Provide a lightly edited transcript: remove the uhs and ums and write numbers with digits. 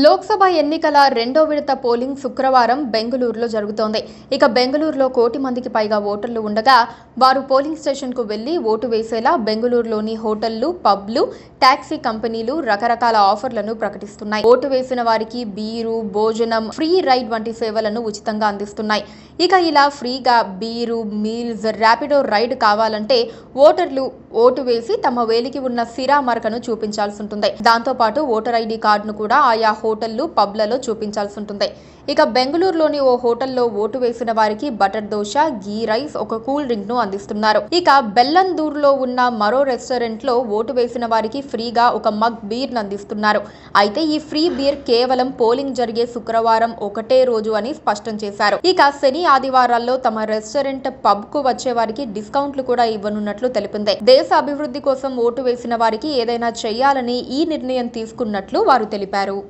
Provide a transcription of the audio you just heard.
లోక్సభ ఎన్నికల రెండో విడత పోలింగ్ శుక్రవారం బెంగళూరులో జరుగుతోంది. ఇక బెంగళూరులో 1 కోటి మందికి పైగా ఓటర్లు ఉండగా వారు పోలింగ్ స్టేషన్కు వెళ్లి ఓటు వేసేలా బెంగళూరులోని హోటళ్లు, పబ్లు, టాక్సీ కంపెనీలు రకరకాల ఆఫర్లను ప్రకటిస్తున్నాయి. ఓటు వేసిన వారికి బీరు, భోజనం, ఫ్రీ రైడ్ వంటి సేవలను ఉచితంగా అందిస్తున్నాయి. ఇక ఇలా ఫ్రీగా బీరు, మీల్స్, ర్యాపిడో రైడ్ కావాలంటే ఓటర్లు ఓటు వేసి తమ వేలికి ఉన్న సిరా మరకను చూపించాల్సి ఉంటుంది. దాంతోపాటు ఓటర్ ఐడి కార్డును కూడా ఆయా హోటళ్లు, పబ్లలో చూపించాల్సి ఉంటుంది. ఇక బెంగళూరులోని ఓ హోటల్లో ఓటు వేసిన వారికి బటర్ దోశ, గీ రైస్, ఒక కూల్ డ్రింక్ ను అందిస్తున్నారు. ఇక బెల్లందూరులో ఉన్న మరో రెస్టారెంట్ లో ఓటు వేసిన వారికి ఫ్రీగా ఒక మగ్ బీర్ ను అందిస్తున్నారు. అయితే ఈ ఫ్రీ బీర్ కేవలం పోలింగ్ జరిగే శుక్రవారం ఒకటే రోజు అని స్పష్టం చేశారు. ఇక శని, ఆదివారాల్లో తమ రెస్టారెంట్, పబ్ కు వచ్చే వారికి డిస్కౌంట్లు కూడా ఇవ్వనున్నట్లు తెలిపింది. దేశ అభివృద్ధి కోసం ఓటు వేసిన వారికి ఏదైనా చేయాలని ఈ నిర్ణయం తీసుకున్నట్లు వారు తెలిపారు.